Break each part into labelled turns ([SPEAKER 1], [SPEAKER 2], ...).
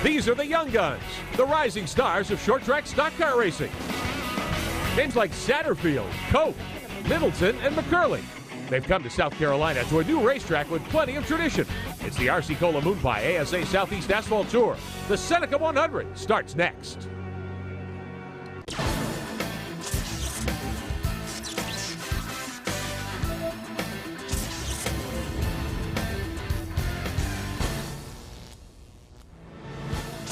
[SPEAKER 1] These are the young guns, the rising stars of short track stock car racing. Names like Satterfield, Cope, Middleton, and McCurley. They've come to South Carolina to a new racetrack with plenty of tradition. It's the RC Cola Moonpie ASA Southeast Asphalt Tour. The Seneca 100 starts next.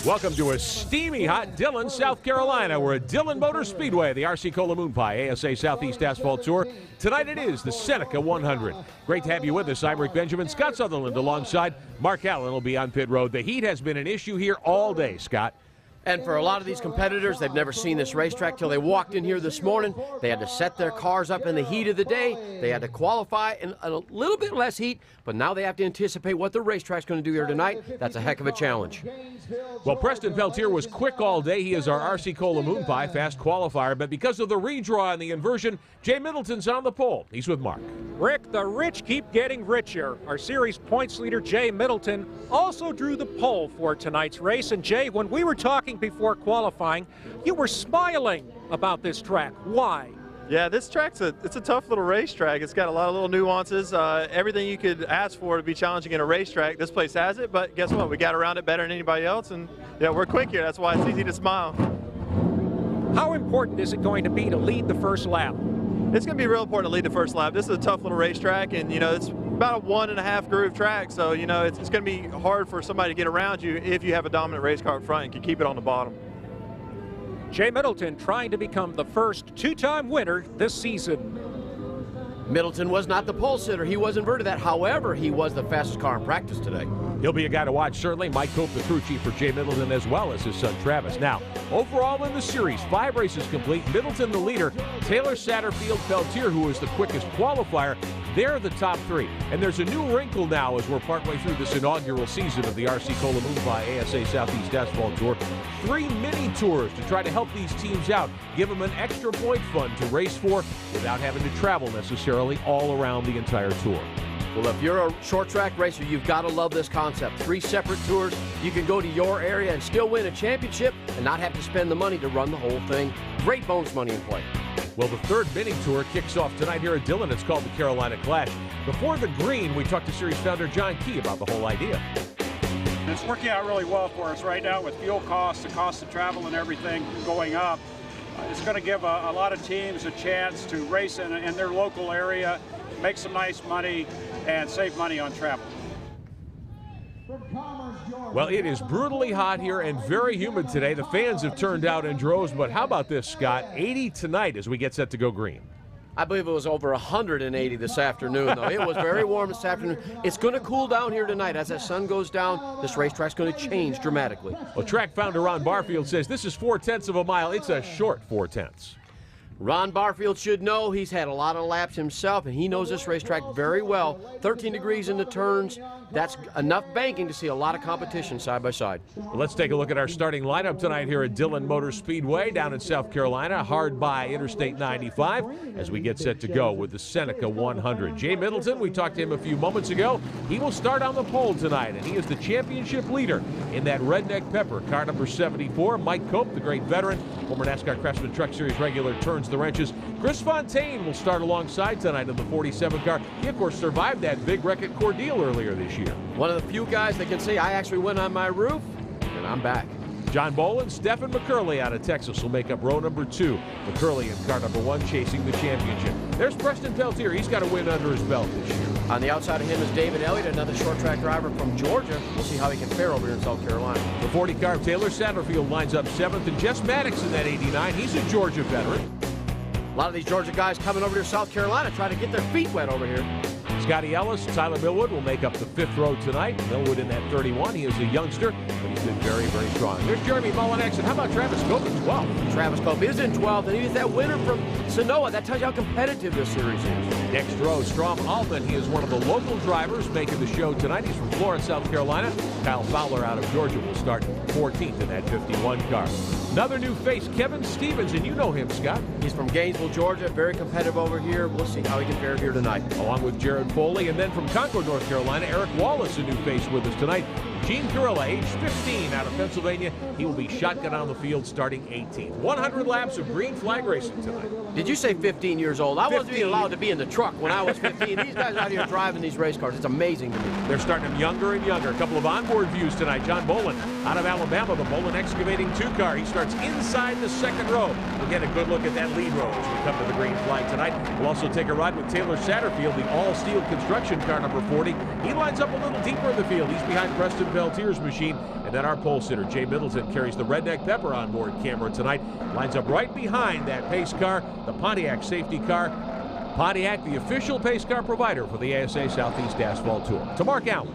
[SPEAKER 1] Welcome to a steamy hot Dillon, South Carolina. We're at Dillon Motor Speedway, the RC Cola Moonpie ASA Southeast Asphalt Tour. Tonight it is the Seneca 100. Great to have you with us. I'm Rick Benjamin. Scott Sutherland alongside Mark Allen will be on pit road. The heat has been an issue here all day, Scott.
[SPEAKER 2] And for a lot of these competitors, they've never seen this racetrack till they walked in here this morning. They had to set their cars up in the heat of the day. They had to qualify in a little bit less heat, but now they have to anticipate what the racetrack's going to do here tonight. That's a heck of a challenge.
[SPEAKER 1] Well, Preston Peltier was quick all day. He is our RC Cola Moonpie fast qualifier, but because of the redraw and the inversion, Jay Middleton's on the pole. He's with Mark.
[SPEAKER 3] Rick, the rich keep getting richer. Our series points leader, Jay Middleton, also drew the pole for tonight's race. And Jay, when we were talking before qualifying, you were smiling about this track. Why?
[SPEAKER 4] Yeah, this track's it's a tough little racetrack. It's got a lot of little nuances. Everything you could ask for to be challenging in a racetrack, this place has it. But guess what? We got around it better than anybody else. And yeah, we're quick here. That's why it's easy to smile.
[SPEAKER 3] How important is it going to be to lead the first lap?
[SPEAKER 4] It's going to be real important to lead the first lap. This is a tough little racetrack, and, it's about a 1.5 groove track. So, it's going to be hard for somebody to get around you if you have a dominant race car up front and can keep it on the bottom.
[SPEAKER 3] Jay Middleton trying to become the first two-time winner this season.
[SPEAKER 2] Middleton was not the pole sitter. He was inverted that. However, he was the fastest car in practice today.
[SPEAKER 1] He'll be a guy to watch, certainly. Mike Cope, the crew chief for Jay Middleton, as well as his son Travis. Now, overall in the series, 5 races complete. Middleton the leader. Taylor, Satterfield, Peltier, who was the quickest qualifier, they're the top 3. And there's a new wrinkle now as we're partway through this inaugural season of the RC Cola Moonpie ASA Southeast Asphalt Tour. 3 mini tours to try to help these teams out, give them an extra point fund to race for without having to travel necessarily all around the entire tour.
[SPEAKER 2] Well, if you're a short track racer, you've got to love this concept. 3 separate tours. You can go to your area and still win a championship and not have to spend the money to run the whole thing. Great bonus money in play.
[SPEAKER 1] Well, the 3rd mini tour kicks off tonight here at Dillon. It's called the Carolina Clash. Before the green, we talked to series founder John Key about the whole idea.
[SPEAKER 5] It's working out really well for us right now with fuel costs, the cost of travel and everything going up. It's going to give a lot of teams a chance to race in their local area, make some nice money, and save money on travel.
[SPEAKER 1] Well, it is brutally hot here and very humid today. The fans have turned out in droves, but how about this, Scott? 80 tonight as we get set to go green.
[SPEAKER 2] I believe it was over 180 this afternoon, though. It was very warm this afternoon. It's going to cool down here tonight. As that sun goes down, this racetrack's going to change dramatically.
[SPEAKER 1] Well, track founder Ron Barfield says this is 0.4 of a mile. It's a short 0.4.
[SPEAKER 2] Ron Barfield should know. He's had a lot of laps himself, and he knows this racetrack very well. 13 degrees in the turns. That's enough banking to see a lot of competition side by side.
[SPEAKER 1] Well, let's take a look at our starting lineup tonight here at Dillon Motor Speedway down in South Carolina, hard by Interstate 95, as we get set to go with the Seneca 100. Jay Middleton, we talked to him a few moments ago. He will start on the pole tonight, and he is the championship leader in that Redneck Pepper, car number 74. Mike Cope, the great veteran, former NASCAR Craftsman Truck Series regular, turns the wrenches. Chris Fontaine will start alongside tonight in the 47 car. He, of course, survived that big wreck at Cordeal earlier this year.
[SPEAKER 2] One of the few guys that can say, I actually went on my roof, and I'm back.
[SPEAKER 1] John Boland, Stephen McCurley out of Texas will make up row number 2. McCurley in car number 1 chasing the championship. There's Preston Peltier. He's got a win under his belt this year.
[SPEAKER 2] On the outside of him is David Elliott, another short track driver from Georgia. We'll see how he can fare over here in South Carolina.
[SPEAKER 1] The 40 car of Taylor Satterfield lines up 7th, and Jess Maddox in that 89. He's a Georgia veteran.
[SPEAKER 2] A lot of these Georgia guys coming over to South Carolina trying to get their feet wet over here.
[SPEAKER 1] Scotty Ellis, Tyler Millwood will make up the 5th row tonight. Millwood in that 31. He is a youngster, but he's been very, very strong. There's Jeremy Mullinex, and how about Travis Cope in 12th?
[SPEAKER 2] Travis Cope is in 12th, and he's that winner from Sonoma. That tells you how competitive this series is.
[SPEAKER 1] Next row, Strom Altman. He is one of the local drivers making the show tonight. He's from Florence, South Carolina. Kyle Fowler out of Georgia will start 14th in that 51 car. Another new face, Kevin Stevens, and you know him, Scott.
[SPEAKER 2] He's from Gainesville, Georgia, very competitive over here. We'll see how he can fare here tonight.
[SPEAKER 1] Along with Jared Foley, and then from Concord, North Carolina, Eric Wallace, a new face with us tonight. Gene Carilla, age 15, out of Pennsylvania. He will be shotgun on the field starting 18th. 100 laps of green flag racing tonight.
[SPEAKER 2] Did you say 15 years old? I wasn't even allowed to be in the truck when I was 15. These guys out here driving these race cars. It's amazing to me.
[SPEAKER 1] They're starting them younger and younger. A couple of onboard views tonight. John Bolin out of Alabama, the Bolin Excavating 2 car. He starts inside the second row. We'll get a good look at that lead row as we come to the green flag tonight. We'll also take a ride with Taylor Satterfield, the all-steel construction car number 40. He lines up a little deeper in the field. He's behind Preston Peltier's machine. And then our pole sitter, Jay Middleton, carries the Redneck Pepper onboard camera tonight. Lines up right behind that pace car, the Pontiac safety car. Pontiac, the official pace car provider for the ASA Southeast Asphalt Tour. To Mark Allen.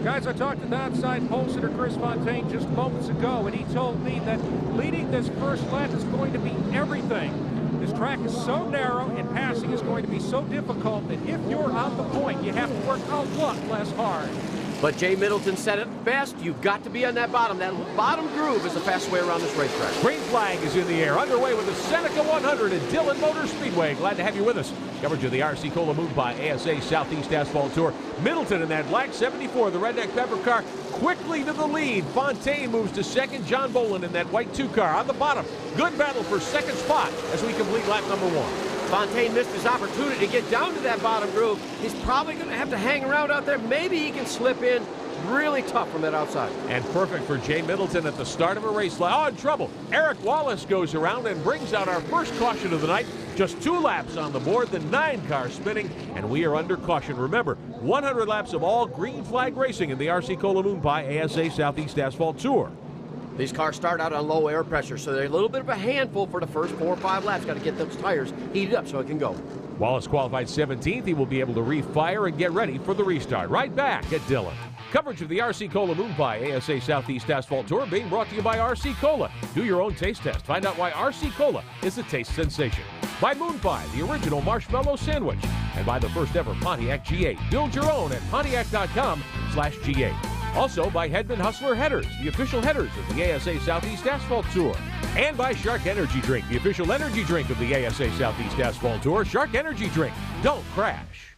[SPEAKER 3] Guys, I talked to the outside pole sitter Chris Fontaine just moments ago, and he told me that leading this first lap is going to be everything. This track is so narrow and passing is going to be so difficult that if you're on the point, you have to work a lot less hard.
[SPEAKER 2] But Jay Middleton said it best. You've got to be on that bottom. That bottom groove is the fastest way around this racetrack.
[SPEAKER 1] Green flag is in the air. Underway with the Seneca 100 at Dillion Motor Speedway. Glad to have you with us. Coverage of the RC Cola Moonpie ASA Southeast Asphalt Tour. Middleton in that black 74, the Redneck Pepper car, quickly to the lead. Fontaine moves to second. John Bolin in that white 2 car on the bottom. Good battle for second spot as we complete lap number 1.
[SPEAKER 2] Fontaine missed his opportunity to get down to that bottom groove. He's probably going to have to hang around out there. Maybe he can slip in. Really tough from that outside.
[SPEAKER 1] And perfect for Jay Middleton at the start of a race. Oh, in trouble. Eric Wallace goes around and brings out our first caution of the night. Just 2 laps on the board, the 9 car spinning, and we are under caution. Remember, 100 laps of all green flag racing in the RC Cola Moonpie ASA Southeast Asphalt Tour.
[SPEAKER 2] These cars start out on low air pressure, so they're a little bit of a handful for the first 4 or 5 laps. Got to get those tires heated up so it can go.
[SPEAKER 1] Wallace qualified 17th. He will be able to refire and get ready for the restart. Right back at Dillion. Coverage of the RC Cola Moonpie ASA Southeast Asphalt Tour being brought to you by RC Cola. Do your own taste test. Find out why RC Cola is a taste sensation. By Moonpie, the original marshmallow sandwich. And by the first ever Pontiac G8. Build your own at Pontiac.com/G8. Also by Hedman Hustler Headers, the official headers of the ASA Southeast Asphalt Tour. And by Shark Energy Drink, the official energy drink of the ASA Southeast Asphalt Tour. Shark Energy Drink. Don't crash.